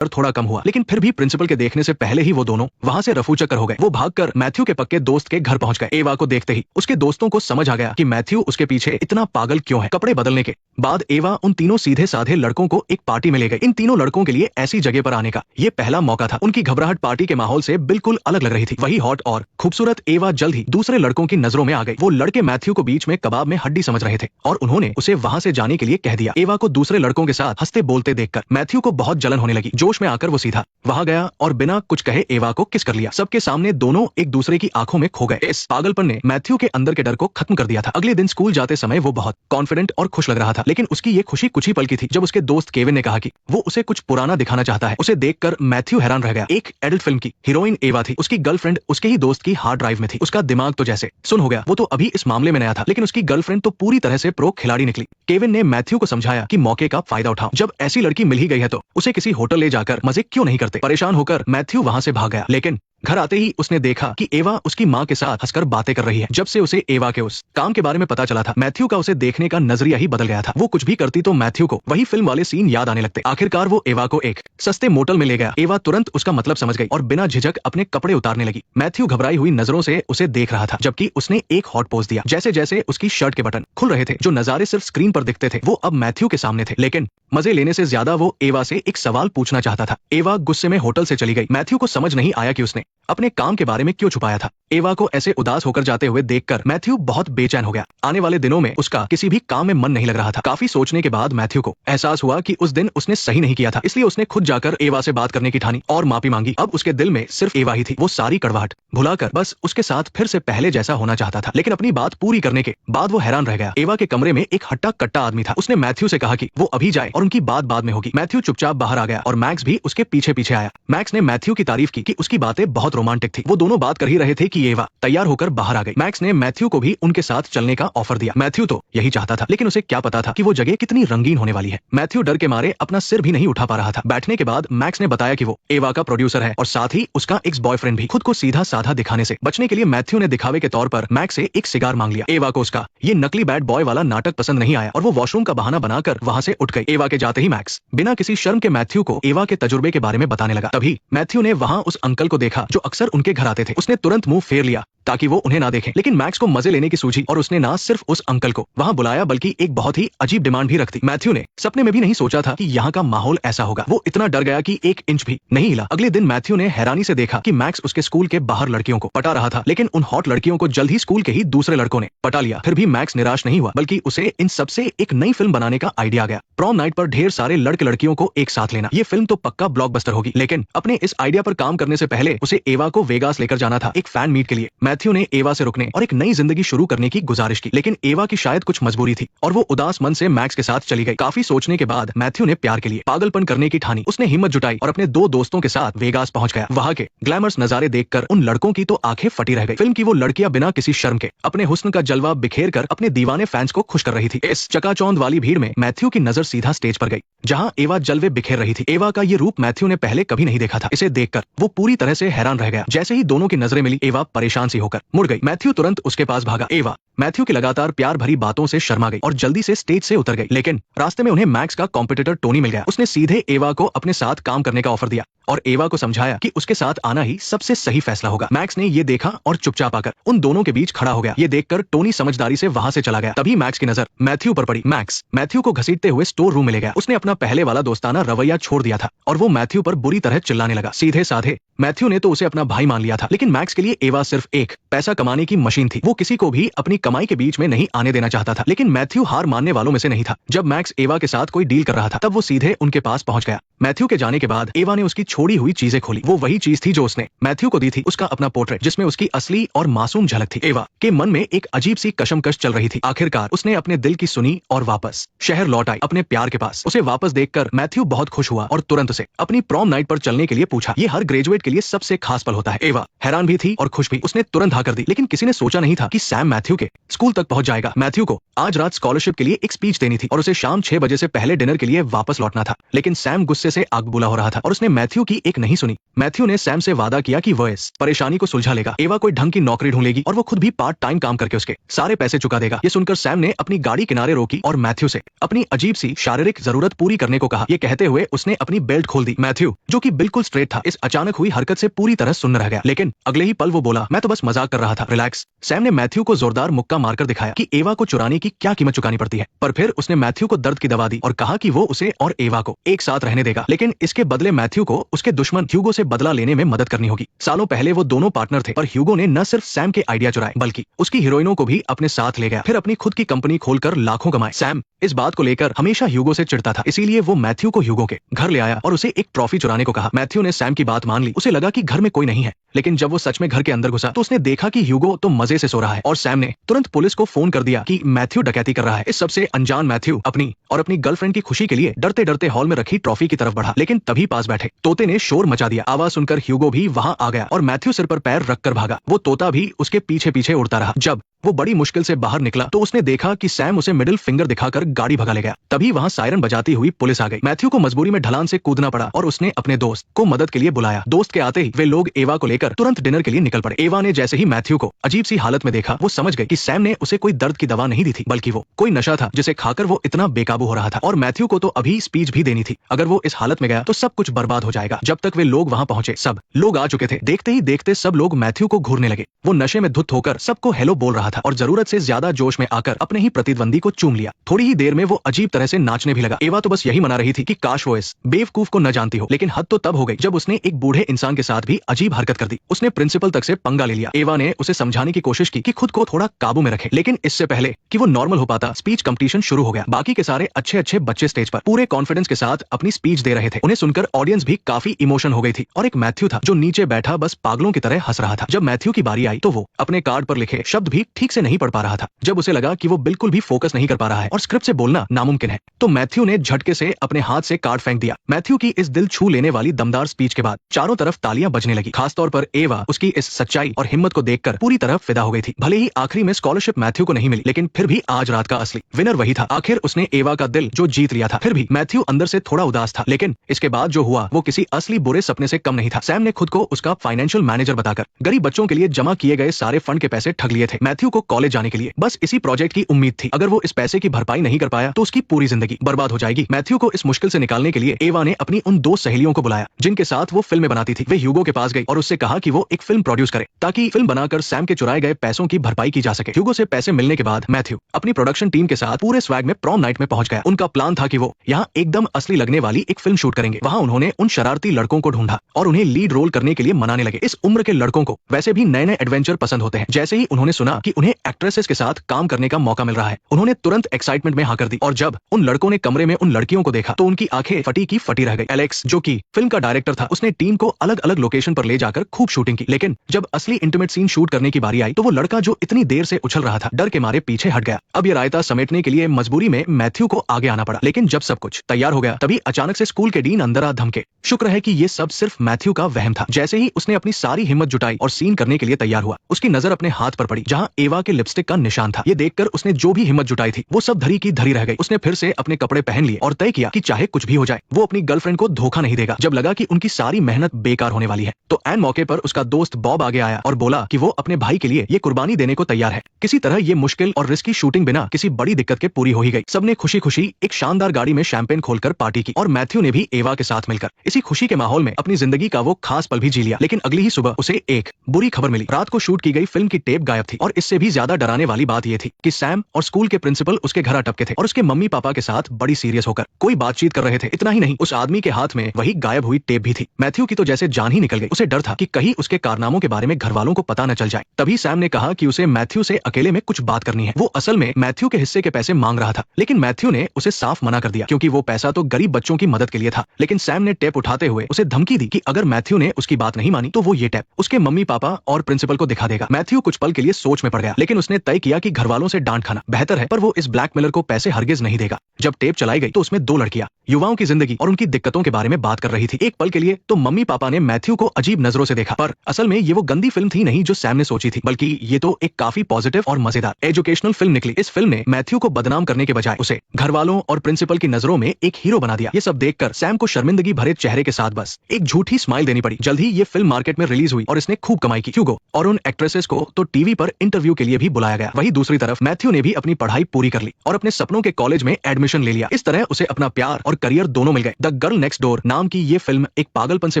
डर थोड़ा कम हुआ, लेकिन फिर भी प्रिंसिपल के देखने से पहले ही वो दोनों वहाँ से रफू चक्कर हो गए। वो भागकर मैथ्यू के पक्के दोस्त के घर पहुंच गए। एवा को देखते ही उसके दोस्तों को समझ आ गया कि मैथ्यू उसके पीछे इतना पागल क्यों है। कपड़े बदलने के बाद एवा उन तीनों सीधे साधे लड़कों को एक पार्टी में ले गई। इन तीनों लड़कों के लिए ऐसी जगह पर आने का ये पहला मौका था। उनकी घबराहट पार्टी के माहौल से बिल्कुल अलग लग रही थी। वही हॉट और खूबसूरत एवा जल्द ही दूसरे लड़कों की नजरों में आ गई। वो लड़के मैथ्यू को बीच में कबाब में हड्डी समझ रहे थे और उन्होंने उसे वहां से जाने के लिए कह दिया। एवा को दूसरे लड़कों के साथ हंसते बोलते देखकर मैथ्यू को बहुत जलन होने लगी। जोश में आकर वो सीधा वहां गया और बिना कुछ कहे एवा को किस कर लिया। सबके सामने दोनों एक दूसरे की आंखों में खो गए। इस पागलपन ने मैथ्यू के अंदर के डर को खत्म कर दिया था। अगले दिन स्कूल जाते समय वो बहुत कॉन्फिडेंट और खुश लग रहा था, लेकिन उसकी ये खुशी कुछ ही पल की थी जब उसके दोस्त केविन ने कहा कि वो उसे कुछ पुराना दिखाना चाहता है। उसे देखकर मैथ्यू हैरान रह गया। एक एडल्ट फिल्म की हीरोइन एवा थी। उसकी गर्लफ्रेंड उसके ही दोस्त की हार्ड ड्राइव में थी। उसका दिमाग तो जैसे सुन हो गया। वो तो अभी इस मामले में नया था, लेकिन उसकी गर्लफ्रेंड तो पूरी तरह से प्रो खिलाड़ी निकली। केविन ने मैथ्यू को समझाया कि मौके का फायदा उठाओ। जब ऐसी लड़की मिल ही गई है तो उसे किसी होटल ले जाकर मजे क्यों नहीं करते। परेशान होकर मैथ्यू वहां से भाग गया, लेकिन घर आते ही उसने देखा कि एवा उसकी माँ के साथ हंसकर बातें कर रही है। जब से उसे एवा के उस काम के बारे में पता चला था, मैथ्यू का उसे देखने का नजरिया ही बदल गया था। वो कुछ भी करती तो मैथ्यू को वही फिल्म वाले सीन याद आने लगते। आखिरकार वो एवा को एक सस्ते मोटल में ले गया। एवा तुरंत उसका मतलब समझ गई और बिना झिझक अपने कपड़े उतारने लगी। मैथ्यू घबराई हुई नजरों से उसे देख रहा था, जबकि उसने एक हॉट पोज दिया। जैसे जैसे उसकी शर्ट के बटन खुल रहे थे, जो नजारे सिर्फ स्क्रीन पर दिखते थे वो अब मैथ्यू के सामने थे। लेकिन मजे लेने से ज्यादा वो एवा से एक सवाल पूछना चाहता था। एवा गुस्से में होटल से चली गई। मैथ्यू को समझ नहीं आया कि उसने अपने काम के बारे में क्यों छुपाया था। एवा को ऐसे उदास होकर जाते हुए देखकर मैथ्यू बहुत बेचैन हो गया। आने वाले दिनों में उसका किसी भी काम में मन नहीं लग रहा था। काफी सोचने के बाद मैथ्यू को एहसास हुआ कि उस दिन उसने सही नहीं किया था, इसलिए उसने खुद जाकर एवा से बात करने की ठानी और माफी मांगी। अब उसके दिल में सिर्फ एवा ही थी। वो सारी कड़वाहट भुलाकर बस उसके साथ फिर से पहले जैसा होना चाहता था। लेकिन अपनी बात पूरी करने के बाद वो हैरान रह गया। एवा के कमरे में एक हट्टा कट्टा आदमी था। उसने मैथ्यू से कहा कि वो अभी जाए और उनकी बात बाद में होगी। मैथ्यू चुपचाप बाहर आ गया और मैक्स भी उसके पीछे पीछे आया। मैक्स ने मैथ्यू की तारीफ की कि उसकी बातें बहुत रोमांटिक थी। वो दोनों बात कर ही रहे थे कि एवा तैयार होकर बाहर आ गई। मैक्स ने मैथ्यू को भी उनके साथ चलने का ऑफर दिया। मैथ्यू तो यही चाहता था, लेकिन उसे क्या पता था कि वो जगह कितनी रंगीन होने वाली है। मैथ्यू डर के मारे अपना सिर भी नहीं उठा पा रहा था। बैठने के बाद मैक्स ने बताया कि वो एवा का प्रोड्यूसर है और साथ ही उसका एक्स बॉयफ्रेंड भी। खुद को सीधा साधा दिखाने से बचने के लिए मैथ्यू ने दिखावे के तौर पर मैक्स से एक सिगार मांग लिया। एवा को उसका ये नकली बैड बॉय वाला नाटक पसंद नहीं आया और वो वॉशरूम का बहाना बनाकर वहां से उठ गई। एवा के जाते ही मैक्स बिना किसी शर्म के मैथ्यू को एवा के तजुर्बे के बारे में बताने लगा। तभी मैथ्यू ने वहां उस अंकल को देखा जो अक्सर उनके घर आते थे। उसने तुरंत मुंह फेर लिया ताकि वो उन्हें ना देखें, लेकिन मैक्स को मजे लेने की सूझी और उसने ना सिर्फ उस अंकल को वहां बुलाया बल्कि एक बहुत ही अजीब डिमांड भी रख दी। मैथ्यू ने सपने में भी नहीं सोचा था कि यहाँ का माहौल ऐसा होगा। वो इतना डर गया कि एक इंच भी नहीं हिला। अगले दिन मैथ्यू ने हैरानी से देखा कि मैक्स उसके स्कूल के बाहर लड़कियों को पटा रहा था, लेकिन उन हॉट लड़कियों को जल्द ही स्कूल के ही दूसरे लड़कों ने पटा लिया। फिर भी मैक्स निराश नहीं हुआ, बल्कि उसे इन सबसे एक नई फिल्म बनाने का आइडिया आ गया। प्रॉम नाइट पर ढेर सारे लड़के लड़कियों को एक साथ लेना। ये फिल्म तो पक्का ब्लॉकबस्टर होगी, लेकिन अपने इस आइडिया पर काम करने से पहले उसे एवा को वेगास लेकर जाना था एक फैन मीट के लिए। मैथ्यू ने एवा से रुकने और एक नई जिंदगी शुरू करने की गुजारिश की, लेकिन एवा की शायद कुछ मजबूरी थी और वो उदास मन से मैक्स के साथ चली गई। काफी सोचने के बाद मैथ्यू ने प्यार के लिए पागलपन करने की ठानी। उसने हिम्मत जुटाई और अपने दो दोस्तों के साथ वेगास पहुंच गया। वहां के ग्लैमरस नजारे देखकर उन लड़कों की तो आंखें फटी रह गई। फिल्म की वो लड़कियां बिना किसी शर्म के अपने हुस्न का जलवा बिखेर कर अपने दीवाने फैंस को खुश कर रही थी। इस चकाचौंध वाली भीड़ में मैथ्यू की नजर सीधा स्टेज पर गई, जहां एवा जलवे बिखेर रही थी। एवा का ये रूप मैथ्यू ने पहले कभी नहीं देखा था। इसे देखकर वो पूरी तरह से हैरान रह गया। जैसे ही दोनों की नजरें मिली, एवा परेशान सी होकर मुड़ गई। मैथ्यू तुरंत उसके पास भागा। एवा मैथ्यू की लगातार प्यार भरी बातों से शर्मा गई और जल्दी से स्टेज से उतर गई। लेकिन रास्ते में उन्हें मैक्स का कॉम्पिटिटर टोनी मिल गया। उसने सीधे एवा को अपने साथ काम करने का ऑफर दिया और एवा को समझाया कि उसके साथ आना ही सबसे सही फैसला होगा। मैक्स ने ये देखा और चुपचाप आकर उन दोनों के बीच खड़ा हो गया। ये देखकर टोनी समझदारी से वहां से चला गया। तभी मैक्स की नजर मैथ्यू पर पड़ी। मैक्स मैथ्यू को घसीटते हुए स्टोर रूम में ले गया। उसने अपना पहले वाला दोस्ताना रवैया छोड़ दिया था और वो मैथ्यू पर बुरी तरह चिल्लाने लगा। सीधे साधे मैथ्यू ने तो उसे अपना भाई मान लिया था, लेकिन मैक्स के लिए एवा सिर्फ एक पैसा कमाने की मशीन थी। वो किसी को भी अपनी कमाई के बीच में नहीं आने देना चाहता था। लेकिन मैथ्यू हार मानने वालों में से नहीं था। जब मैक्स एवा के साथ कोई डील कर रहा था, तब वो सीधे उनके पास पहुंच गया। मैथ्यू के जाने के बाद एवा ने उसकी छोड़ी हुई चीजें खोली। वो वही चीज थी जो उसने मैथ्यू को दी थी, उसका अपना पोर्ट्रेट जिसमें उसकी असली और मासूम झलक थी। एवा के मन में एक अजीब सी कशमकश चल रही थी। आखिरकार उसने अपने दिल की सुनी और वापस शहर लौट आई अपने प्यार के पास। उसे वापस देखकर मैथ्यू बहुत खुश हुआ और तुरंत उसे अपनी प्रॉम नाइट पर चलने के लिए पूछा। ये हर ग्रेजुएट के के लिए सबसे खास पल होता है। एवा हैरान भी थी और खुश भी। उसने तुरंत हाँ कर दी, लेकिन किसी ने सोचा नहीं था कि सैम मैथ्यू के स्कूल तक पहुंच जाएगा। मैथ्यू को आज रात स्कॉलरशिप के लिए एक स्पीच देनी थी और उसे शाम 6 बजे से पहले डिनर के लिए वापस लौटना था, लेकिन सैम गुस्से से आग बबूला हो रहा था और उसने मैथ्यू की एक नहीं सुनी। मैथ्यू ने सैम से वादा किया कि वह इस परेशानी को सुलझा लेगा। एवा कोई ढंग की नौकरी ढूंढ लेगी और वो खुद भी पार्ट टाइम काम करके उसके सारे पैसे चुका देगा। ये सुनकर सैम ने अपनी गाड़ी किनारे रोकी और मैथ्यू से अपनी अजीब सी शारीरिक जरूरत पूरी करने को कहा। ये कहते हुए उसने अपनी बेल्ट खोल दी। मैथ्यू, जो कि बिल्कुल स्ट्रेट था, इस अचानक हुई हरकत से पूरी तरह सुन्न रह गया, लेकिन अगले ही पल वो बोला, मैं तो बस मजाक कर रहा था, रिलैक्स। सैम ने मैथ्यू को जोरदार मुक्का मारकर दिखाया कि एवा को चुराने की क्या कीमत चुकानी पड़ती है, पर फिर उसने मैथ्यू को दर्द की दवा दी और कहा कि वो उसे और एवा को एक साथ रहने देगा, लेकिन इसके बदले मैथ्यू को उसके दुश्मन ह्यूगो से बदला लेने में मदद करनी होगी। सालों पहले वो दोनों पार्टनर थे, पर ह्यूगो ने न सिर्फ सैम के आइडिया चुराए बल्कि उसकी हीरोइनों को भी अपने साथ ले गया, फिर अपनी खुद की कंपनी खोलकर लाखों कमाए। सैम इस बात को लेकर हमेशा ह्यूगो से चिढ़ता था, इसीलिए वो मैथ्यू को ह्यूगो के घर ले आया और उसे एक ट्रॉफी चुराने को कहा। मैथ्यू ने सैम की बात मान ली। उसे लगा कि घर में कोई नहीं है, लेकिन जब वो सच में घर के अंदर घुसा तो उसने देखा कि ह्यूगो तो मजे से सो रहा है और सैम ने तुरंत पुलिस को फोन कर दिया कि मैथ्यू डकैती कर रहा है। इस सबसे अनजान मैथ्यू अपनी गर्लफ्रेंड की खुशी के लिए डरते डरते हॉल में रखी ट्रॉफी की तरफ बढ़ा, लेकिन तभी पास बैठे तोते ने शोर मचा दिया। आवाज सुनकर ह्यूगो भी वहां आ गया और मैथ्यू सिर पर पैर रखकर भागा। वो तोता भी उसके पीछे पीछे उड़ता रहा। जब वो बड़ी मुश्किल से बाहर निकला तो उसने देखा कि सैम उसे मिडिल फिंगर दिखाकर गाड़ी भगा ले गया। तभी वहां सायरन बजाती हुई पुलिस आ गई। मैथ्यू को मजबूरी में ढलान से कूदना पड़ा और उसने अपने दोस्त को मदद के लिए बुलाया। दोस्त के आते ही वे लोग एवा को लेकर तुरंत डिनर के लिए निकल पड़े। एवा ने जैसे ही मैथ्यू को अजीब सी हालत में देखा, वो समझ गई कि सैम ने उसे कोई दर्द की दवा नहीं दी थी, बल्कि वो कोई नशा था जिसे खाकर वो इतना बेकाबू हो रहा था। और मैथ्यू को तो अभी स्पीच भी देनी थी। अगर वो इस हालत में गया तो सब कुछ बर्बाद हो जाएगा। जब तक वे लोग वहां पहुंचे सब लोग आ चुके थे। देखते ही देखते सब लोग मैथ्यू को घूरने लगे। वो नशे में धुत होकर सबको हेलो बोल रहा था और जरूरत से ज्यादा जोश में आकर अपने ही प्रतिद्वंदी को चूम लिया। थोड़ी ही देर में वो अजीब तरह से नाचने भी लगा। एवा तो बस यही मना रही थी कि काश वो इस बेवकूफ को न जानती हो, लेकिन हद तो तब हो गई जब उसने एक बूढ़े इंसान के साथ भी अजीब हरकत कर दी। उसने प्रिंसिपल तक से पंगा ले लिया। एवा ने उसे समझाने की कोशिश की कि खुद को थोड़ा काबू में रखे, लेकिन इससे पहले कि वो नॉर्मल हो पाता स्पीच कंपटीशन शुरू हो गया। बाकी के सारे अच्छे अच्छे बच्चे स्टेज पर पूरे कॉन्फिडेंस के साथ अपनी स्पीच दे रहे थे। उन्हें सुनकर ऑडियंस भी काफी इमोशन हो गई थी और एक मैथ्यू था जो नीचे बैठा बस पागलों की तरह हंस रहा था। जब मैथ्यू की बारी आई तो वो अपने कार्ड पर लिखे शब्द भी ठीक से नहीं पढ़ पा रहा था। जब उसे लगा कि वो बिल्कुल भी फोकस नहीं कर पा रहा है और स्क्रिप्ट से बोलना नामुमकिन है, तो मैथ्यू ने झटके से अपने हाथ से कार्ड फेंक दिया। मैथ्यू की इस दिल छू लेने वाली दमदार स्पीच के बाद चारों तरफ तालियां बजने लगी। खासतौर पर एवा उसकी इस सच्चाई और हिम्मत को देखकर पूरी तरह फिदा हो गई थी। भले ही आखिरी में स्कॉलरशिप मैथ्यू को नहीं मिली, लेकिन फिर भी आज रात का असली विनर वही था। आखिर उसने एवा का दिल जो जीत लिया था। फिर भी मैथ्यू अंदर से थोड़ा उदास था, लेकिन इसके बाद जो हुआ वो किसी असली बुरे सपने से कम नहीं था। सैम ने खुद को उसका फाइनेंशियल मैनेजर बताकर गरीब बच्चों के लिए जमा किए गए सारे फंड के पैसे ठग लिए थे। मैथ्यू को कॉलेज जाने के लिए बस इसी प्रोजेक्ट की उम्मीद थी। अगर वो इस पैसे की भरपाई नहीं कर पाया तो उसकी पूरी जिंदगी बर्बाद हो जाएगी। मैथ्यू को इस मुश्किल से निकालने के लिए एवा ने अपनी उन दो सहेलियों को बुलाया जिनके साथ वो फिल्में बनाती थी। वे ह्यूगो के पास गई और उससे कहा कि वो एक फिल्म प्रोड्यूस करे ताकि फिल्म बनाकर सैम के चुराए गए पैसों की भरपाई की जा सके। ह्यूगो से पैसे मिलने के बाद मैथ्यू अपनी प्रोडक्शन टीम के साथ पूरे स्वैग में प्रॉम नाइट में पहुंच गया। उनका प्लान था कि वो यहाँ एकदम असली लगने वाली एक फिल्म शूट करेंगे। वहाँ उन्होंने उन शरारती लड़कों को ढूंढा और उन्हें लीड रोल करने के लिए मनाने लगे। इस उम्र के लड़कों को वैसे भी नए नए एडवेंचर पसंद होते हैं। जैसे ही उन्होंने सुना कि उन्हें एक्ट्रेसेस के साथ काम करने का मौका मिल रहा है, उन्होंने तुरंत एक्साइटमेंट में हाँ कर दी। और जब उन लड़कों ने कमरे में उन लड़कियों को देखा तो उनकी आंखें फटी की फटी रह गई। एलेक्स, जो कि फिल्म का डायरेक्टर था, उसने टीम को अलग अलग लोकेशन पर ले जाकर खूब शूटिंग की, लेकिन जब असली इंटीमेट सीन शूट करने की बारी आई तो वो लड़का जो इतनी देर से उछल रहा था डर के मारे पीछे हट गया। अब ये रायता समेटने के लिए मजबूरी में मैथ्यू को आगे आना पड़ा। लेकिन जब सब कुछ तैयार हो गया तभी अचानक से स्कूल के डीन अंदर आ धमके। शुक्र है कि ये सब सिर्फ मैथ्यू का वहम था। जैसे ही उसने अपनी सारी हिम्मत जुटाई और सीन करने के लिए तैयार हुआ, उसकी नजर अपने हाथ पर पड़ी जहाँ एवा के लिपस्टिक का निशान था। ये देखकर उसने जो भी हिम्मत जुटाई थी वो सब धरी की धरी रह गई। उसने फिर से अपने कपड़े पहन लिए और तय किया कि चाहे कुछ भी हो जाए वो अपनी गर्लफ्रेंड को धोखा नहीं देगा। जब लगा कि उनकी सारी मेहनत बेकार होने वाली है तो ऐन मौके पर उसका दोस्त बॉब आगे आया और बोला कि वो अपने भाई के लिए ये कुर्बानी देने को तैयार है। किसी तरह ये मुश्किल और रिस्की शूटिंग बिना किसी बड़ी दिक्कत के पूरी हो ही गई। सबने खुशी खुशी एक शानदार गाड़ी में शैंपेन खोलकर पार्टी की और मैथ्यू ने भी एवा के साथ मिलकर इसी खुशी के माहौल में अपनी जिंदगी का वो खास पल भी जी लिया। लेकिन अगली ही सुबह उसे एक बुरी खबर मिली। रात को शूट की गई फिल्म की टेप गायब थी और इससे भी ज्यादा डराने वाली बात यह थी कि सैम और स्कूल के प्रिंसिपल उसके घर अटके थे और उसके मम्मी पापा के साथ बड़ी सीरियस होकर कोई बातचीत कर रहे थे। इतना ही नहीं, उस आदमी के हाथ में वही गायब हुई टेप भी थी। मैथ्यू की तो जैसे जान ही निकल गई। उसे डर था कि कहीं उसके कारनामों के बारे में घर वालों को पता न चल जाए। तभी सैम ने कहा कि उसे मैथ्यू से अकेले में कुछ बात करनी है। वो असल में मैथ्यू के हिस्से के पैसे मांग रहा था, लेकिन मैथ्यू ने उसे साफ मना कर दिया क्योंकि वो पैसा तो गरीब बच्चों की मदद के लिए था। लेकिन सैम ने टेप उठाते हुए उसे धमकी दी कि अगर मैथ्यू ने उसकी बात नहीं मानी तो वो ये टेप उसके मम्मी पापा और प्रिंसिपल को दिखा देगा। मैथ्यू कुछ पल के लिए सोच में पड़ गया, लेकिन उसने तय किया कि घर वालों से डांट खाना बेहतर है, पर वो इस ब्लैकमेलर को पैसे हरगिज नहीं देगा। जब टेप चलाई गई तो उसमें दो लड़कियां युवाओं की जिंदगी और उनकी दिक्कतों के बारे में बात कर रही थी। एक पल के लिए तो मम्मी पापा ने मैथ्यू को अजीब नजरों से देखा, पर असल में ये वो गंदी फिल्म थी नहीं जो सैम ने सोची थी, बल्कि ये तो एक काफी पॉजिटिव और मजेदार एजुकेशनल फिल्म निकली। इस फिल्म ने मैथ्यू को बदनाम करने के बजाय उसे घर वालों और प्रिंसिपल की नजरों में एक हीरो बना दिया। ये सब देखकर सैम को शर्मिंदगी भरे चेहरे के साथ बस एक झूठी स्माइल देनी पड़ी। जल्द ही ये फिल्म मार्केट में रिलीज हुई और इसने खूब कमाई की। ह्यूगो और उन एक्ट्रेसेस को तो टीवी पर इंटरव्यू के लिए भी बुलाया गया। वहीं दूसरी तरफ मैथ्यू ने भी अपनी पढ़ाई पूरी कर ली और अपने सपनों के कॉलेज में एडमिशन ले लिया। इस तरह उसे अपना प्यार और करियर दोनों मिल गए। द गर्ल नेक्स्ट डोर नाम की ये फिल्म एक पागलपन से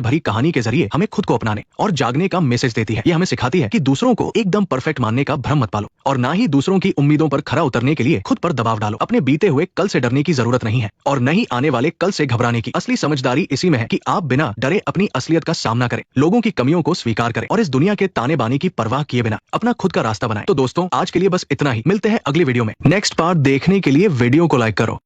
भरी कहानी के जरिए हमें खुद को अपनाने और जागने का मैसेज देती है। ये हमें सिखाती है कि दूसरों को एकदम परफेक्ट मानने का भ्रम मत पालो और ना ही दूसरों की उम्मीदों पर खरा उतरने के लिए खुद पर दबाव डालो। अपने बीते हुए कल से डरने की जरूरत नहीं है और न ही आने वाले कल से घबराने की। असली समझदारी इसी में है कि आप बिना डरे अपनी असलियत का सामना करें, लोगों की कमियों को स्वीकार करें और इस दुनिया के ताने बाने की परवाह किए बिना अपना खुद का रास्ता बनाएं। तो दोस्तों, आज के लिए बस इतना ही। मिलते हैं अगली वीडियो में। नेक्स्ट पार्ट देखने के लिए वीडियो को लाइक करो।